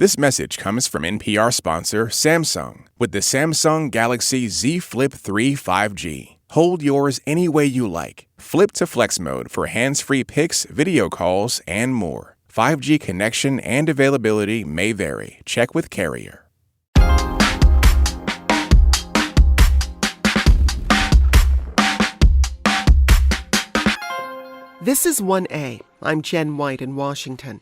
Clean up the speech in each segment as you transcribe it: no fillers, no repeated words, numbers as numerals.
This message comes from NPR sponsor Samsung with the Samsung Galaxy Z Flip 3 5G. Hold yours any way you like. Flip to flex mode for hands-free pics, video calls, and more. 5G connection and availability may vary. Check with carrier. This is 1A. I'm Jen White in Washington.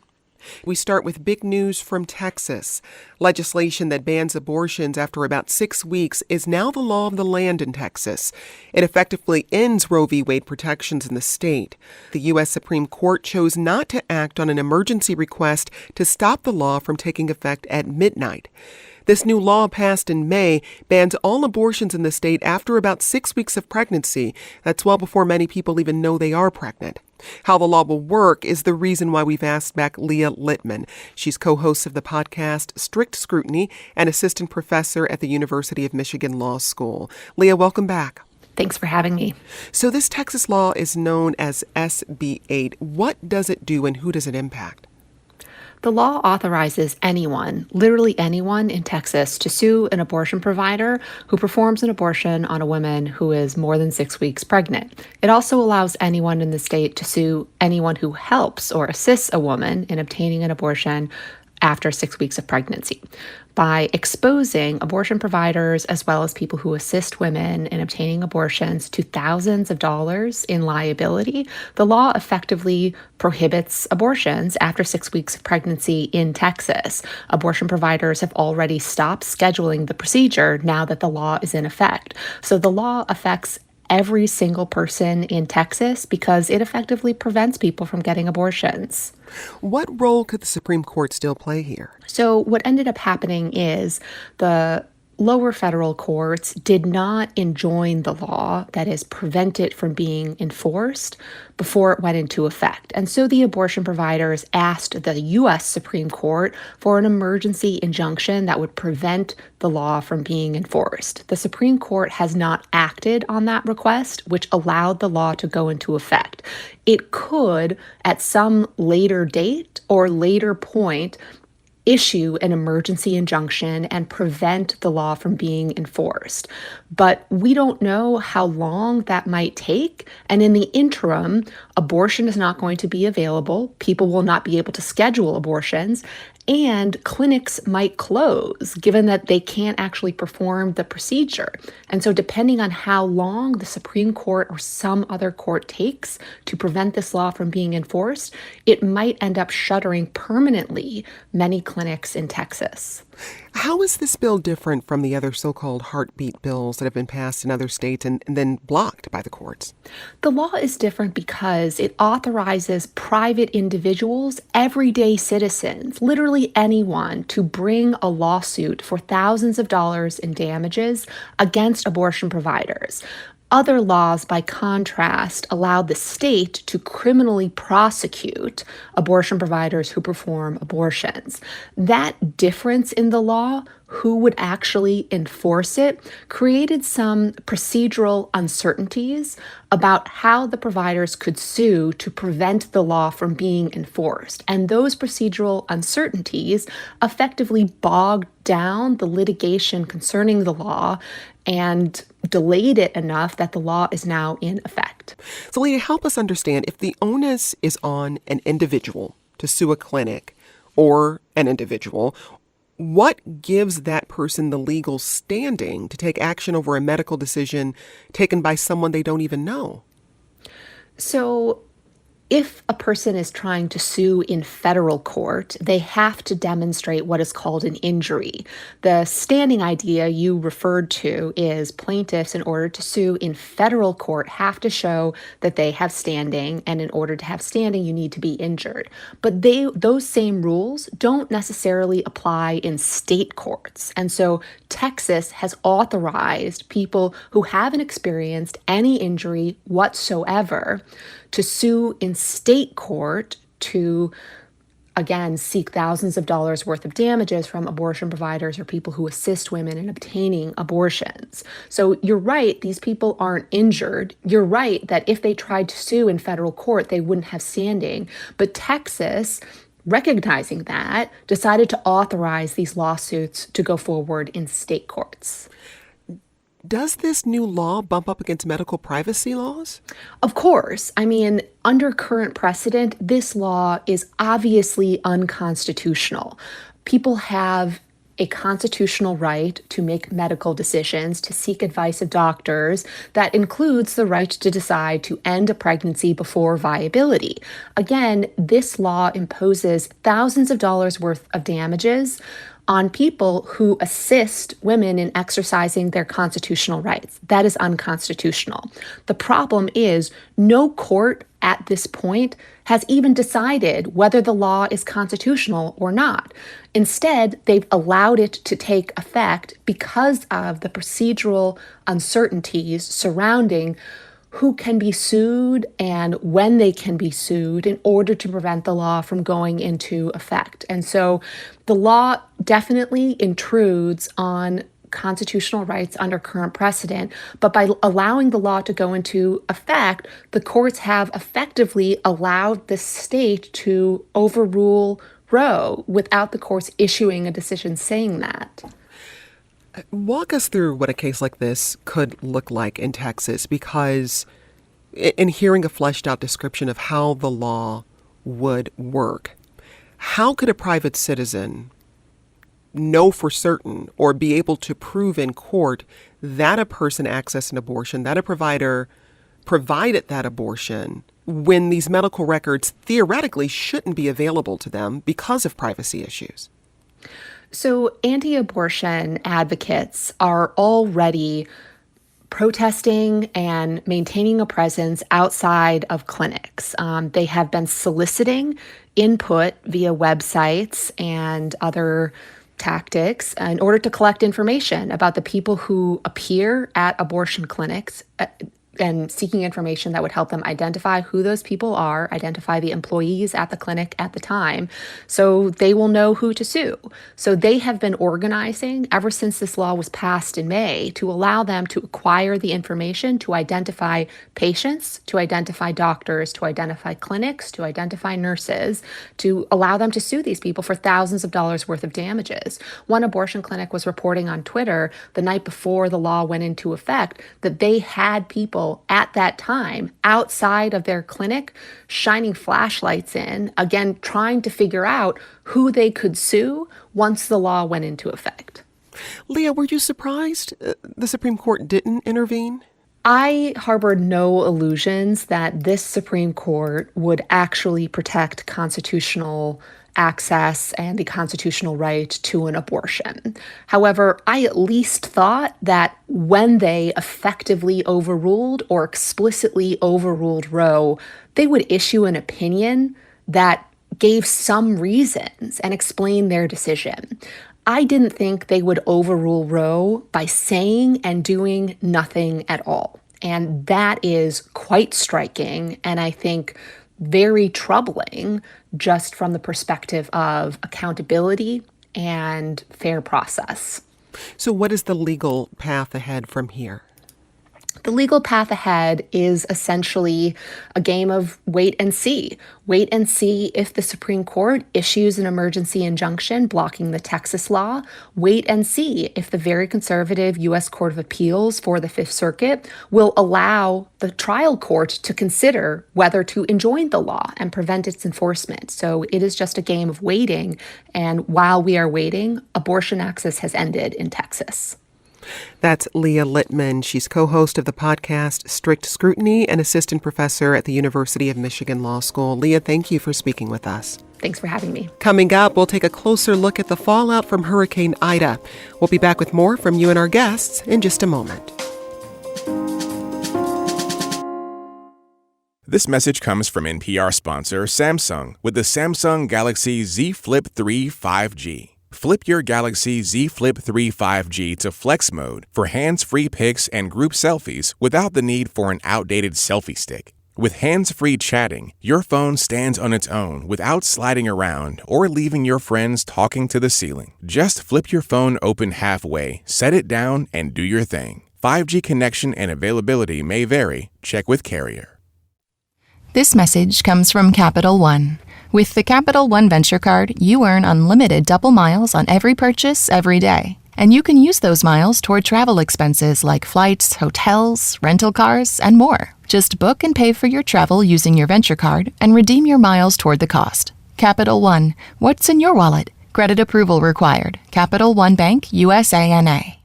We start with big news from Texas. Legislation that bans abortions after about 6 weeks is now the law of the land in Texas. It effectively ends Roe v. Wade protections in the state. The U.S. Supreme Court chose not to act on an emergency request to stop the law from taking effect at midnight. This new law passed in May bans all abortions in the state after about 6 weeks of pregnancy. That's well before many people even know they are pregnant. How the law will work is the reason why we've asked back Leah Littman. She's co-host of the podcast Strict Scrutiny and assistant professor at the University of Michigan Law School. Leah, welcome back. Thanks for having me. So this Texas law is known as SB 8. What does it do and who does it impact? The law authorizes anyone, literally anyone in Texas, to sue an abortion provider who performs an abortion on a woman who is more than 6 weeks pregnant. It also allows anyone in the state to sue anyone who helps or assists a woman in obtaining an abortion after 6 weeks of pregnancy. By exposing abortion providers as well as people who assist women in obtaining abortions to thousands of dollars in liability, the law effectively prohibits abortions after 6 weeks of pregnancy in Texas. Abortion providers have already stopped scheduling the procedure now that the law is in effect. So the law affects every single person in Texas because it effectively prevents people from getting abortions. What role could the Supreme Court still play here? So what ended up happening is the lower federal courts did not enjoin the law, that is, prevent it from being enforced before it went into effect. And so the abortion providers asked the U.S. Supreme Court for an emergency injunction that would prevent the law from being enforced. The Supreme Court has not acted on that request, which allowed the law to go into effect. It could, at some later date or later point, issue an emergency injunction and prevent the law from being enforced. But we don't know how long that might take. And in the interim, abortion is not going to be available. People will not be able to schedule abortions. And clinics might close, given that they can't actually perform the procedure. And so depending on how long the Supreme Court or some other court takes to prevent this law from being enforced, it might end up shuttering permanently many clinics in Texas. How is this bill different from the other so-called heartbeat bills that have been passed in other states and then blocked by the courts? The law is different because it authorizes private individuals, everyday citizens, literally anyone, to bring a lawsuit for thousands of dollars in damages against abortion providers. Other laws, by contrast, allow the state to criminally prosecute abortion providers who perform abortions. That difference in the law, who would actually enforce it, created some procedural uncertainties about how the providers could sue to prevent the law from being enforced. And those procedural uncertainties effectively bogged down the litigation concerning the law and delayed it enough that the law is now in effect. So, Leah, help us understand, if the onus is on an individual to sue a clinic or an individual, what gives that person the legal standing to take action over a medical decision taken by someone they don't even know? So if a person is trying to sue in federal court, they have to demonstrate what is called an injury. The standing idea you referred to is plaintiffs, in order to sue in federal court, have to show that they have standing, and in order to have standing, you need to be injured. But those same rules don't necessarily apply in state courts. And so Texas has authorized people who haven't experienced any injury whatsoever to sue in state court to, again, seek thousands of dollars worth of damages from abortion providers or people who assist women in obtaining abortions. So you're right, these people aren't injured. You're right that if they tried to sue in federal court, they wouldn't have standing. But Texas recognizing that, decided to authorize these lawsuits to go forward in state courts. Does this new law bump up against medical privacy laws? Of course. I mean, under current precedent, this law is obviously unconstitutional. People have a constitutional right to make medical decisions, to seek advice of doctors. That includes the right to decide to end a pregnancy before viability. Again, this law imposes thousands of dollars worth of damages on people who assist women in exercising their constitutional rights. That is unconstitutional. The problem is no court at this point has even decided whether the law is constitutional or not. Instead, they've allowed it to take effect because of the procedural uncertainties surrounding who can be sued and when they can be sued in order to prevent the law from going into effect. And so the law definitely intrudes on constitutional rights under current precedent, but by allowing the law to go into effect, the courts have effectively allowed the state to overrule Roe without the courts issuing a decision saying that. Walk us through what a case like this could look like in Texas, because in hearing a fleshed out description of how the law would work, how could a private citizen know for certain or be able to prove in court that a person accessed an abortion, that a provider provided that abortion, when these medical records theoretically shouldn't be available to them because of privacy issues? So anti-abortion advocates are already protesting and maintaining a presence outside of clinics. They have been soliciting input via websites and other tactics in order to collect information about the people who appear at abortion clinics and seeking information that would help them identify who those people are, identify the employees at the clinic at the time, so they will know who to sue. So they have been organizing ever since this law was passed in May to allow them to acquire the information to identify patients, to identify doctors, to identify clinics, to identify nurses, to allow them to sue these people for thousands of dollars worth of damages. One abortion clinic was reporting on Twitter the night before the law went into effect that they had people at that time outside of their clinic shining flashlights in, again, trying to figure out who they could sue once the law went into effect. Leah, were you surprised the Supreme Court didn't intervene? I harbored no illusions that this Supreme Court would actually protect constitutional access and the constitutional right to an abortion. However, I at least thought that when they effectively overruled or explicitly overruled Roe, they would issue an opinion that gave some reasons and explained their decision. I didn't think they would overrule Roe by saying and doing nothing at all. And that is quite striking, and I think very troubling just from the perspective of accountability and fair process. So what is the legal path ahead from here? The legal path ahead is essentially a game of wait and see. Wait and see if the Supreme Court issues an emergency injunction blocking the Texas law. Wait and see if the very conservative U.S. Court of Appeals for the Fifth Circuit will allow the trial court to consider whether to enjoin the law and prevent its enforcement. So it is just a game of waiting. And while we are waiting, abortion access has ended in Texas. That's Leah Littman. She's co-host of the podcast Strict Scrutiny and assistant professor at the University of Michigan Law School. Leah, thank you for speaking with us. Thanks for having me. Coming up, we'll take a closer look at the fallout from Hurricane Ida. We'll be back with more from you and our guests in just a moment. This message comes from NPR sponsor Samsung with the Samsung Galaxy Z Flip 3 5G. Flip your Galaxy Z Flip 3 5G to flex mode for hands-free pics and group selfies without the need for an outdated selfie stick. With hands-free chatting, your phone stands on its own without sliding around or leaving your friends talking to the ceiling. Just flip your phone open halfway, set it down, and do your thing. 5G connection and availability may vary. Check with carrier. This message comes from Capital One. With the Capital One Venture Card, you earn unlimited double miles on every purchase every day. And you can use those miles toward travel expenses like flights, hotels, rental cars, and more. Just book and pay for your travel using your Venture Card and redeem your miles toward the cost. Capital One, what's in your wallet? Credit approval required. Capital One Bank, USA, N.A.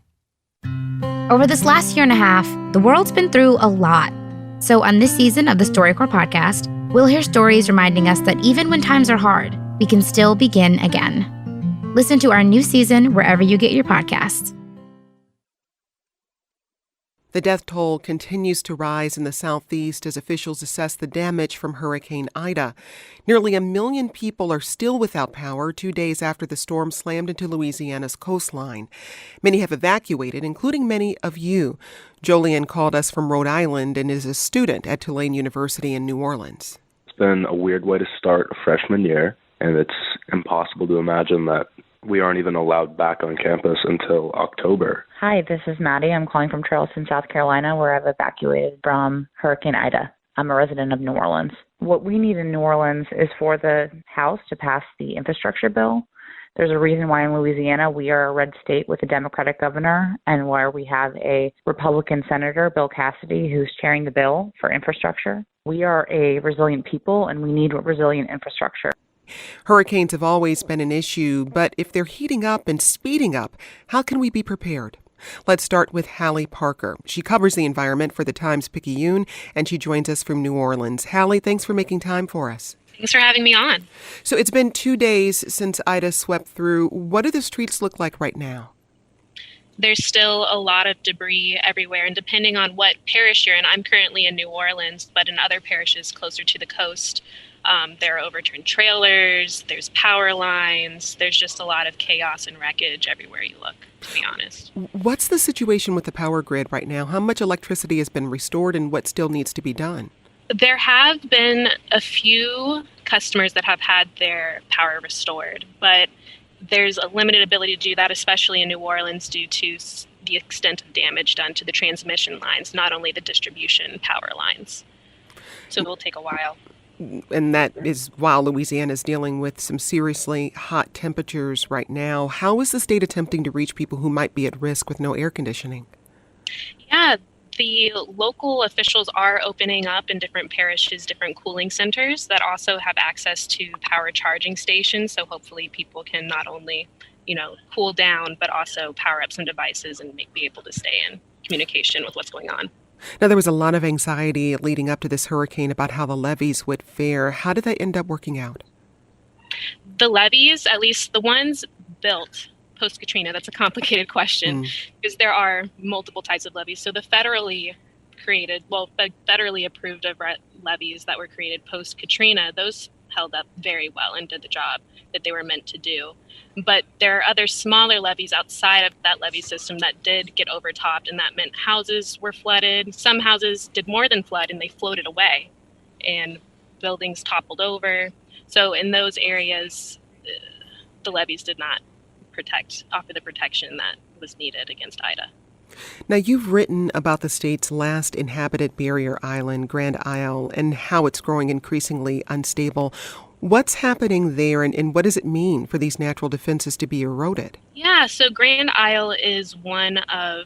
Over this last year and a half, the world's been through a lot. So on this season of the StoryCorps podcast, we'll hear stories reminding us that even when times are hard, we can still begin again. Listen to our new season wherever you get your podcasts. The death toll continues to rise in the southeast as officials assess the damage from Hurricane Ida. Nearly 1 million people are still without power 2 days after the storm slammed into Louisiana's coastline. Many have evacuated, including many of you. Jolien called us from Rhode Island and is a student at Tulane University in New Orleans. It's been a weird way to start a freshman year, and it's impossible to imagine that we aren't even allowed back on campus until October. Hi, this is Maddie. I'm calling from Charleston, South Carolina, where I've evacuated from Hurricane Ida. I'm a resident of New Orleans. What we need in New Orleans is for the House to pass the infrastructure bill. There's a reason why in Louisiana we are a red state with a Democratic governor and where we have a Republican senator, Bill Cassidy, who's chairing the bill for infrastructure. We are a resilient people and we need resilient infrastructure. Hurricanes have always been an issue, but if they're heating up and speeding up, how can we be prepared? Let's start with Hallie Parker. She covers the environment for the Times-Picayune, and she joins us from New Orleans. Hallie, thanks for making time for us. Thanks for having me on. So it's been 2 days since Ida swept through. What do the streets look like right now? There's still a lot of debris everywhere, and depending on what parish you're in, I'm currently in New Orleans, but in other parishes closer to the coast, there are overturned trailers, there's power lines, there's just a lot of chaos and wreckage everywhere you look, to be honest. What's the situation with the power grid right now? How much electricity has been restored and what still needs to be done? There have been a few customers that have had their power restored, but there's a limited ability to do that, especially in New Orleans, due to the extent of damage done to the transmission lines, not only the distribution power lines. So it will take a while. And that is while Louisiana is dealing with some seriously hot temperatures right now. How is the state attempting to reach people who might be at risk with no air conditioning? Yeah, the local officials are opening up in different parishes, different cooling centers that also have access to power charging stations. So hopefully people can not only, cool down, but also power up some devices and be able to stay in communication with what's going on. Now, there was a lot of anxiety leading up to this hurricane about how the levees would fare. How did that end up working out? The levees, at least the ones built post-Katrina, that's a complicated question because there are multiple types of levees. So the federally approved of levees that were created post-Katrina, those held up very well and did the job that they were meant to do. But there are other smaller levees outside of that levee system that did get overtopped, and that meant houses were flooded. Some houses did more than flood, and they floated away, and buildings toppled over. So in those areas, the levees did not offer the protection that was needed against Ida. Now, you've written about the state's last inhabited barrier island, Grand Isle, and how it's growing increasingly unstable. What's happening there, and what does it mean for these natural defenses to be eroded? Yeah, so Grand Isle is one of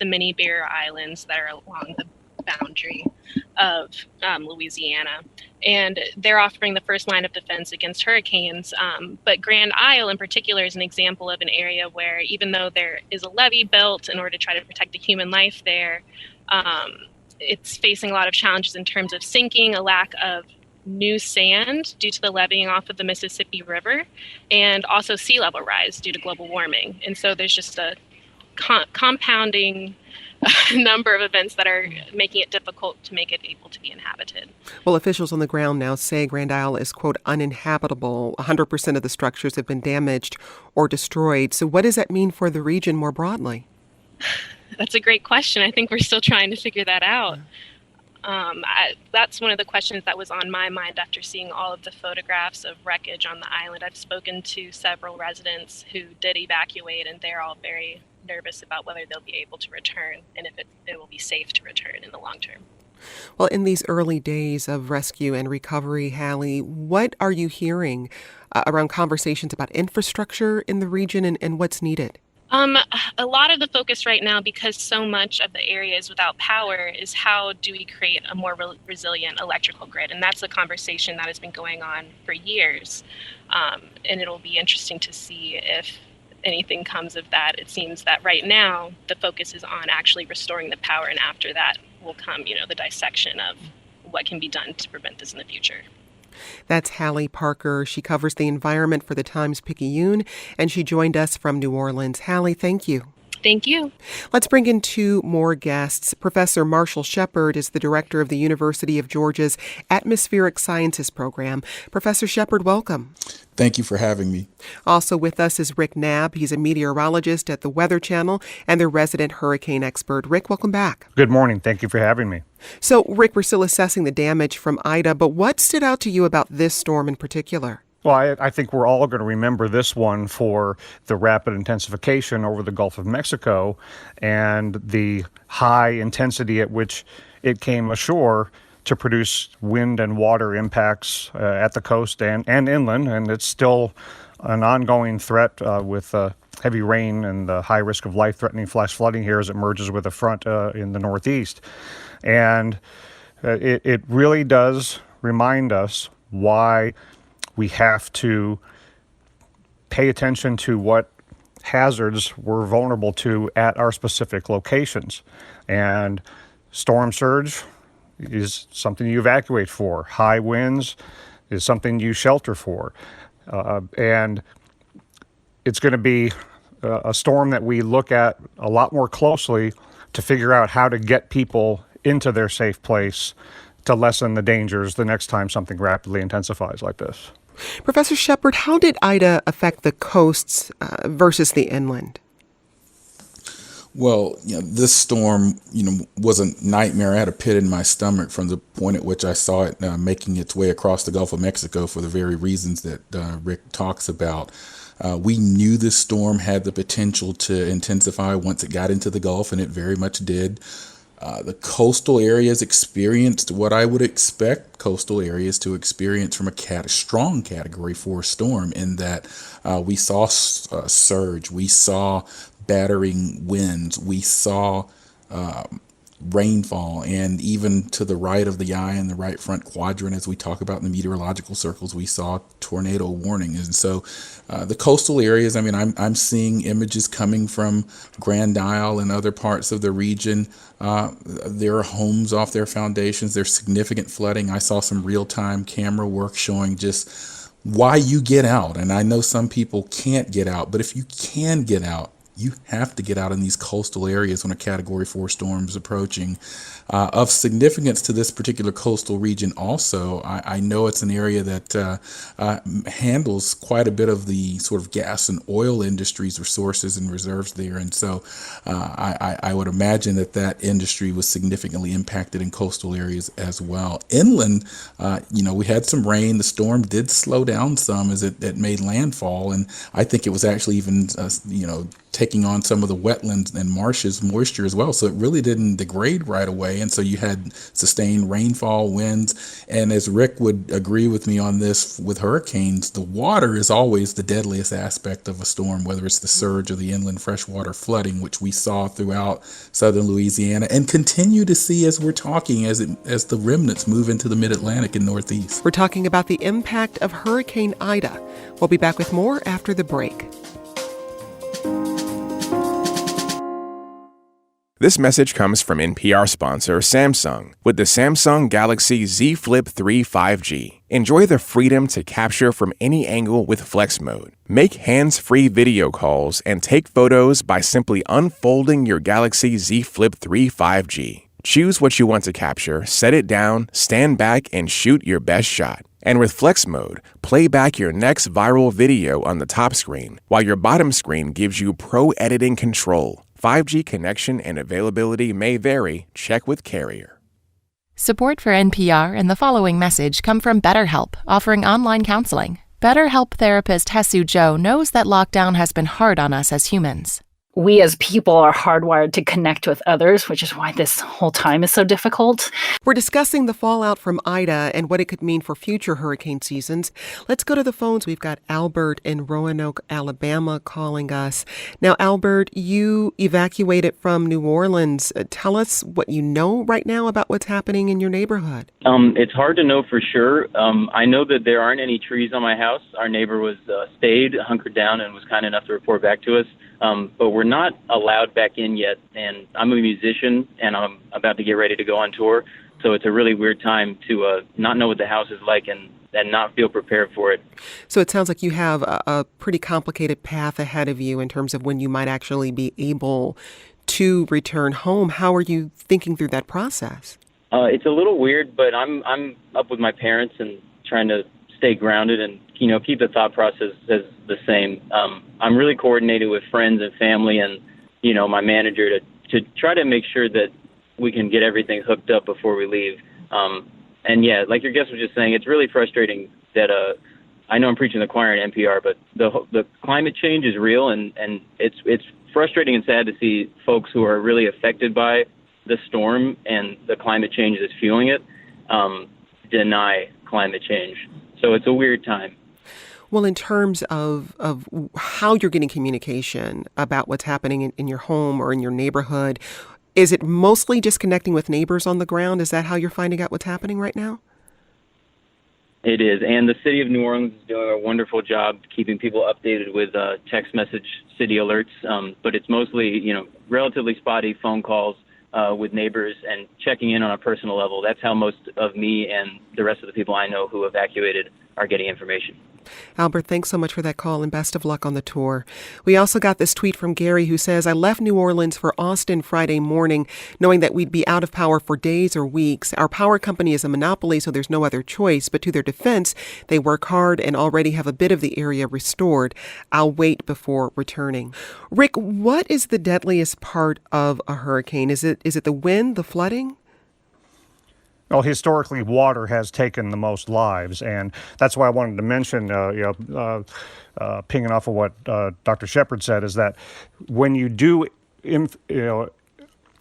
the many barrier islands that are along the boundary of Louisiana, and they're offering the first line of defense against hurricanes. But Grand Isle in particular is an example of an area where even though there is a levee built in order to try to protect the human life there, it's facing a lot of challenges in terms of sinking, a lack of new sand due to the leveeing off of the Mississippi River, and also sea level rise due to global warming. And so there's just a compounding number of events that are making it difficult to make it able to be inhabited. Well, officials on the ground now say Grand Isle is, quote, uninhabitable. 100% of the structures have been damaged or destroyed. So what does that mean for the region more broadly? That's a great question. I think we're still trying to figure that out. That's one of the questions that was on my mind after seeing all of the photographs of wreckage on the island. I've spoken to several residents who did evacuate, and they're all very nervous about whether they'll be able to return and if it will be safe to return in the long term. Well, in these early days of rescue and recovery, Hallie, what are you hearing around conversations about infrastructure in the region and what's needed? A lot of the focus right now, because so much of the area is without power, is how do we create a more resilient electrical grid? And that's a conversation that has been going on for years. And it'll be interesting to see if anything comes of that. It seems that right now the focus is on actually restoring the power, and after that will come, the dissection of what can be done to prevent this in the future. That's Hallie Parker. She covers the environment for the Times-Picayune, and she joined us from New Orleans. Hallie, thank you. Thank you. Let's bring in two more guests. Professor Marshall Shepard is the director of the University of Georgia's Atmospheric Sciences program. Professor Shepard, welcome. Thank you for having me. Also with us is Rick Knabb. He's a meteorologist at the Weather Channel and their resident hurricane expert. Rick, welcome back. Good morning. Thank you for having me. So, Rick, we're still assessing the damage from Ida, but what stood out to you about this storm in particular? Well, I think we're all going to remember this one for the rapid intensification over the Gulf of Mexico and the high intensity at which it came ashore to produce wind and water impacts at the coast and inland. And it's still an ongoing threat with heavy rain and the high risk of life-threatening flash flooding here as it merges with a front in the northeast. And it really does remind us why we have to pay attention to what hazards we're vulnerable to at our specific locations. And storm surge is something you evacuate for. High winds is something you shelter for. And it's going to be a storm that we look at a lot more closely to figure out how to get people into their safe place to lessen the dangers the next time something rapidly intensifies like this. Professor Shepard, how did Ida affect the coasts versus the inland? Well, this storm, was a nightmare. I had a pit in my stomach from the point at which I saw it making its way across the Gulf of Mexico for the very reasons that Rick talks about. We knew this storm had the potential to intensify once it got into the Gulf, and it very much did. The coastal areas experienced what I would expect coastal areas to experience from a strong Category 4 storm, in that we saw surge, we saw battering winds, we saw rainfall, and even to the right of the eye in the right front quadrant, as we talk about in the meteorological circles, we saw tornado warning. And so the coastal areas, I'm seeing images coming from Grand Isle and other parts of the region. There are homes off their foundations. There's significant flooding. I saw some real-time camera work showing just why you get out. And I know some people can't get out, but if you can get out, you have to get out in these coastal areas when a Category 4 storm is approaching. Of significance to this particular coastal region also, I know it's an area that handles quite a bit of the sort of gas and oil industry's resources and reserves there. And so I would imagine that industry was significantly impacted in coastal areas as well. Inland, we had some rain. The storm did slow down some as it made landfall. And I think it was actually even, taking on some of the wetlands and marshes moisture as well. So it really didn't degrade right away. And so you had sustained rainfall, winds. And as Rick would agree with me on this, with hurricanes, the water is always the deadliest aspect of a storm, whether it's the surge or the inland freshwater flooding, which we saw throughout southern Louisiana and continue to see as we're talking, as the remnants move into the mid-Atlantic and Northeast. We're talking about the impact of Hurricane Ida. We'll be back with more after the break. This message comes from NPR sponsor Samsung with the Samsung Galaxy Z Flip 3 5G. Enjoy the freedom to capture from any angle with Flex Mode. Make hands-free video calls and take photos by simply unfolding your Galaxy Z Flip 3 5G. Choose what you want to capture, set it down, stand back, and shoot your best shot. And with Flex Mode, play back your next viral video on the top screen, while your bottom screen gives you pro editing control. 5G connection and availability may vary. Check with carrier. Support for NPR and the following message come from BetterHelp, offering online counseling. BetterHelp therapist Hesu Joe knows that lockdown has been hard on us as humans. we as people are hardwired to connect with others, which is why this whole time is so difficult. We're discussing the fallout from Ida and what it could mean for future hurricane seasons. Let's go to the phones. We've got Albert in Roanoke, Alabama calling us. Now, Albert, you evacuated from New Orleans. Tell us what you know right now about what's happening in your neighborhood. It's hard to know for sure. I know that there aren't any trees on my house. Our neighbor was stayed, hunkered down, and was kind enough to report back to us. But we're not allowed back in yet. And I'm a musician, and I'm about to get ready to go on tour. So it's a really weird time to not know what the house is like and not feel prepared for it. So it sounds like you have a pretty complicated path ahead of you in terms of when you might actually be able to return home. How are you thinking through that process? It's a little weird, but I'm up with my parents and trying to stay grounded and, keep the thought process as the same. I'm really coordinated with friends and family and, my manager to try to make sure that we can get everything hooked up before we leave. And yeah, like your guest was just saying, it's really frustrating that I know I'm preaching the choir in NPR, but the climate change is real, and it's frustrating and sad to see folks who are really affected by the storm and the climate change that's fueling it deny climate change. So it's a weird time. Well, in terms of how you're getting communication about what's happening in your home or in your neighborhood, is it mostly just connecting with neighbors on the ground? Is that how you're finding out what's happening right now? It is. And the city of New Orleans is doing a wonderful job keeping people updated with text message city alerts. But it's mostly, relatively spotty phone calls with neighbors and checking in on a personal level. That's how most of me and the rest of the people I know who evacuated are getting information. Albert, thanks so much for that call and best of luck on the tour. We also got this tweet from Gary who says, I left New Orleans for Austin Friday morning, knowing that we'd be out of power for days or weeks. Our power company is a monopoly, so there's no other choice. But to their defense, they work hard and already have a bit of the area restored. I'll wait before returning. Rick, what is the deadliest part of a hurricane? Is it the wind, the flooding? Well, historically, water has taken the most lives, and that's why I wanted to mention, pinging off of what Dr. Shepard said, is that when you do,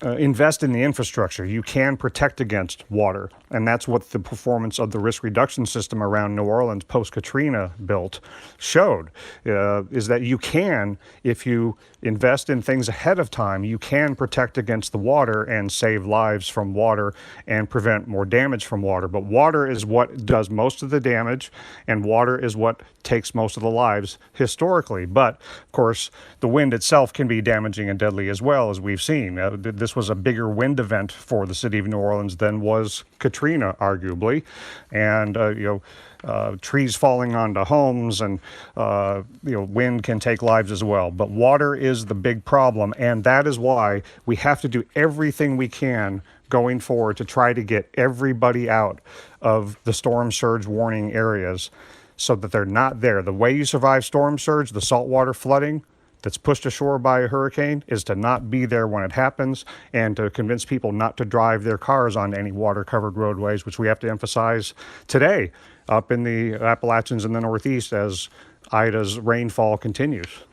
invest in the infrastructure, you can protect against water, and that's what the performance of the risk reduction system around New Orleans post-Katrina built showed, is that you can, if you invest in things ahead of time, you can protect against the water and save lives from water and prevent more damage from water. But water is what does most of the damage, and water is what takes most of the lives historically. But, of course, the wind itself can be damaging and deadly as well, as we've seen. This was a bigger wind event for the city of New Orleans than was Katrina, arguably. And, trees falling onto homes and, wind can take lives as well. But water is the big problem, and that is why we have to do everything we can going forward to try to get everybody out of the storm surge warning areas so that they're not there. The way you survive storm surge, the saltwater flooding that's pushed ashore by a hurricane, is to not be there when it happens and to convince people not to drive their cars on any water-covered roadways, which we have to emphasize today up in the Appalachians and the Northeast as Ida's rainfall continues.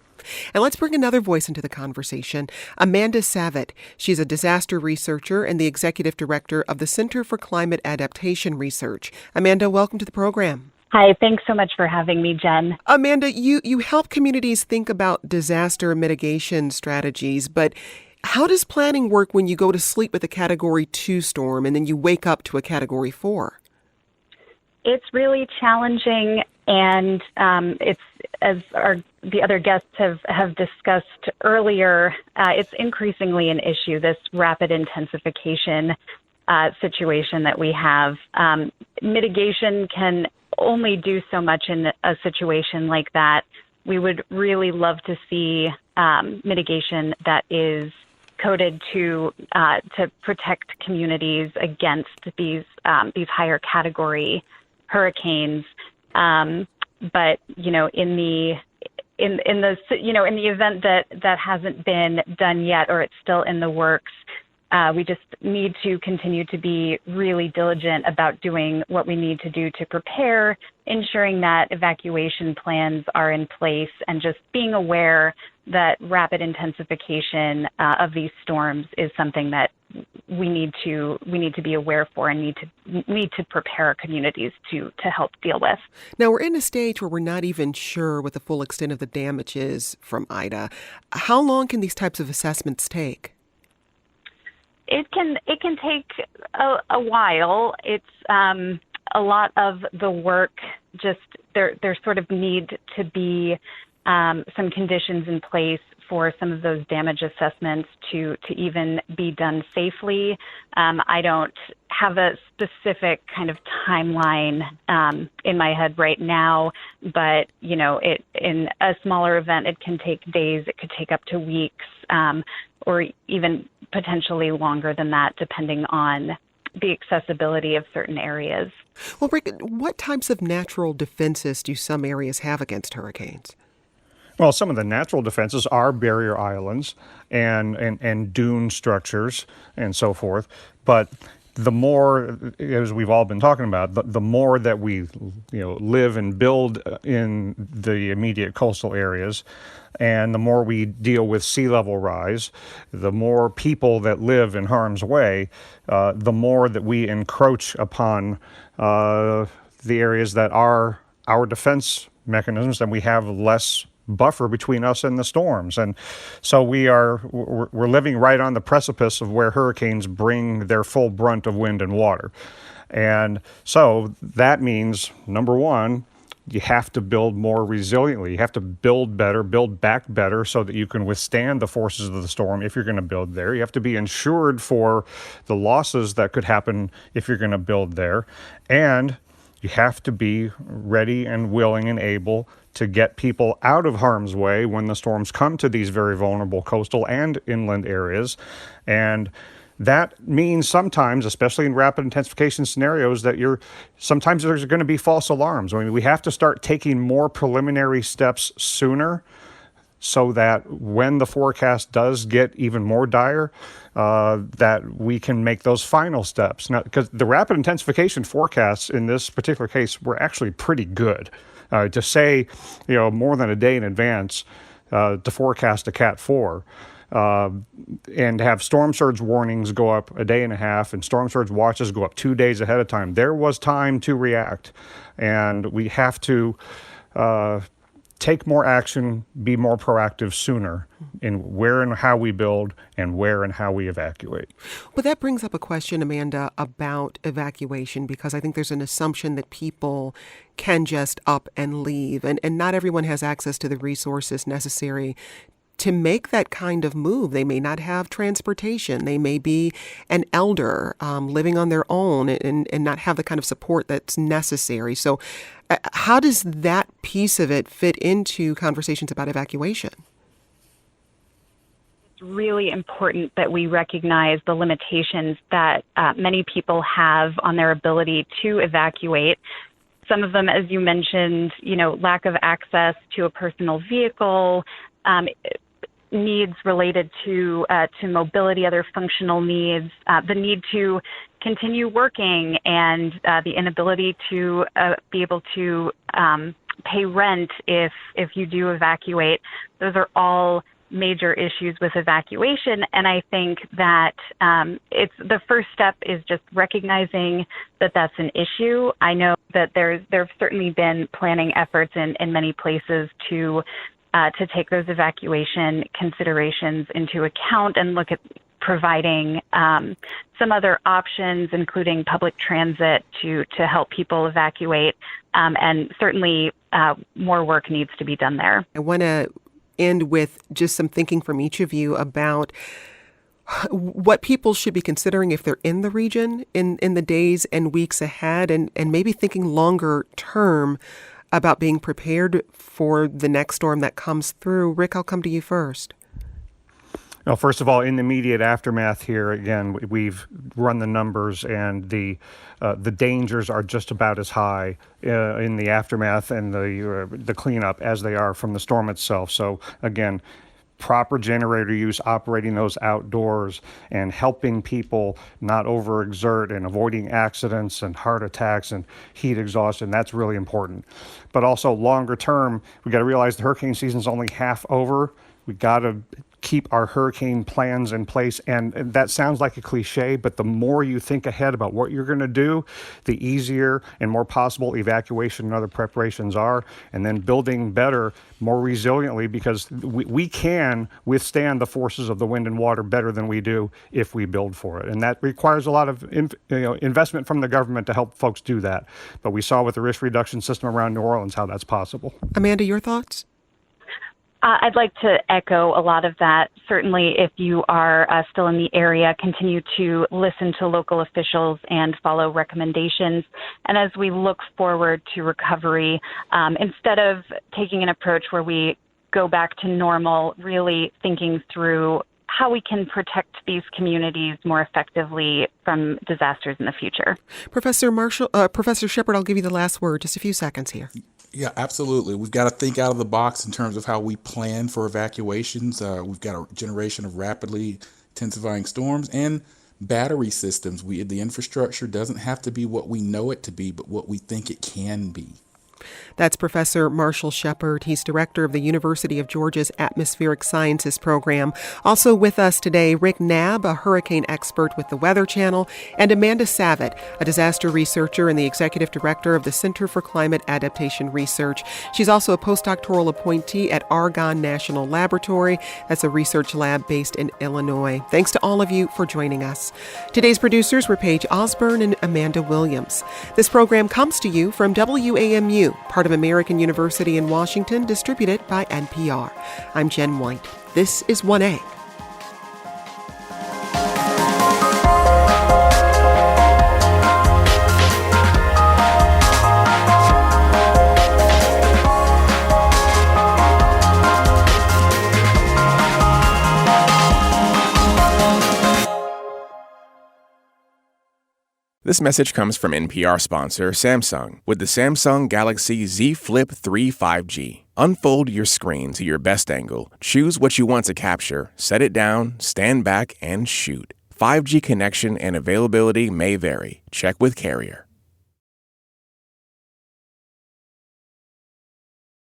And let's bring another voice into the conversation, Amanda Savitt. She's a disaster researcher and the executive director of the Center for Climate Adaptation Research. Amanda, welcome to the program. Hi, thanks so much for having me, Jen. Amanda, you help communities think about disaster mitigation strategies, but how does planning work when you go to sleep with a Category 2 storm and then you wake up to a Category 4? It's really challenging, and it's, as the other guests have discussed earlier, it's increasingly an issue, this rapid intensification situation that we have. Mitigation can only do so much in a situation like that. We would really love to see mitigation that is coded to protect communities against these higher category hurricanes. But in the event that hasn't been done yet, or it's still in the works, we just need to continue to be really diligent about doing what we need to do to prepare, ensuring that evacuation plans are in place, and just being aware that rapid intensification of these storms is something that we need to be aware for and need to prepare our communities to help deal with. Now, we're in a stage where we're not even sure what the full extent of the damage is from Ida. How long can these types of assessments take? It can take a while. It's a lot of the work. Just there sort of need to be some conditions in place for some of those damage assessments to even be done safely. I don't have a specific kind of timeline in my head right now, but in a smaller event, it can take days. It could take up to weeks, or even potentially longer than that, depending on the accessibility of certain areas. Well, Rick, what types of natural defenses do some areas have against hurricanes? Well, some of the natural defenses are barrier islands and dune structures and so forth. But the more, as we've all been talking about, the more that we live and build in the immediate coastal areas, and the more we deal with sea level rise, the more people that live in harm's way, the more that we encroach upon the areas that are our defense mechanisms, and we have less buffer between us and the storms. And so we're living right on the precipice of where hurricanes bring their full brunt of wind and water. And so that means, number one, you have to build more resiliently. You have to build better, build back better so that you can withstand the forces of the storm if you're going to build there. You have to be insured for the losses that could happen if you're going to build there. And you have to be ready and willing and able to get people out of harm's way when the storms come to these very vulnerable coastal and inland areas. And that means sometimes, especially in rapid intensification scenarios, that sometimes there's going to be false alarms. I mean, we have to start taking more preliminary steps sooner so that when the forecast does get even more dire, that we can make those final steps. Now, because the rapid intensification forecasts in this particular case were actually pretty good. To say, more than a day in advance to forecast a Cat 4 and have storm surge warnings go up a day and a half and storm surge watches go up 2 days ahead of time. There was time to react, and we have to take more action, be more proactive sooner in where and how we build and where and how we evacuate. Well, that brings up a question, Amanda, about evacuation, because I think there's an assumption that people can just up and leave, and not everyone has access to the resources necessary to make that kind of move. They may not have transportation. They may be an elder living on their own and not have the kind of support that's necessary. So how does that piece of it fit into conversations about evacuation? It's really important that we recognize the limitations that many people have on their ability to evacuate. Some of them, as you mentioned, lack of access to a personal vehicle, needs related to mobility, other functional needs, the need to continue working, and the inability to be able to pay rent if you do evacuate. Those are all major issues with evacuation, and I think that it's the first step is just recognizing that that's an issue. I know that there have certainly been planning efforts in many places to take those evacuation considerations into account and look at providing some other options, including public transit, to help people evacuate. And certainly more work needs to be done there. I want to end with just some thinking from each of you about what people should be considering if they're in the region in the days and weeks ahead, and maybe thinking longer term about being prepared for the next storm that comes through. Rick, I'll come to you first. Well, first of all, in the immediate aftermath here, again, we've run the numbers, and the dangers are just about as high in the aftermath and the cleanup as they are from the storm itself. So again, proper generator use, operating those outdoors, and helping people not overexert and avoiding accidents and heart attacks and heat exhaustion. That's really important. But also longer term, we got to realize the hurricane season is only half over. We got to keep our hurricane plans in place. And that sounds like a cliche, but the more you think ahead about what you're going to do, the easier and more possible evacuation and other preparations are. And then building better, more resiliently, because we can withstand the forces of the wind and water better than we do if we build for it. And that requires a lot of investment from the government to help folks do that. But we saw with the risk reduction system around New Orleans how that's possible. Amanda, your thoughts? I'd like to echo a lot of that. Certainly, if you are still in the area, continue to listen to local officials and follow recommendations. And as we look forward to recovery, instead of taking an approach where we go back to normal, really thinking through how we can protect these communities more effectively from disasters in the future. Professor Shepard, I'll give you the last word. Just a few seconds here. Yeah, absolutely. We've got to think out of the box in terms of how we plan for evacuations. We've got a generation of rapidly intensifying storms and battery systems. The infrastructure doesn't have to be what we know it to be, but what we think it can be. That's Professor Marshall Shepard. He's director of the University of Georgia's Atmospheric Sciences program. Also with us today, Rick Knabb, a hurricane expert with the Weather Channel, and Amanda Savitt, a disaster researcher and the executive director of the Center for Climate Adaptation Research. She's also a postdoctoral appointee at Argonne National Laboratory. That's a research lab based in Illinois. Thanks to all of you for joining us. Today's producers were Paige Osborne and Amanda Williams. This program comes to you from WAMU, part of American University in Washington, distributed by NPR. I'm Jen White. This is 1A. This message comes from NPR sponsor Samsung with the Samsung Galaxy Z Flip 3 5G. Unfold your screen to your best angle, choose what you want to capture, set it down, stand back, and shoot. 5G connection and availability may vary. Check with carrier.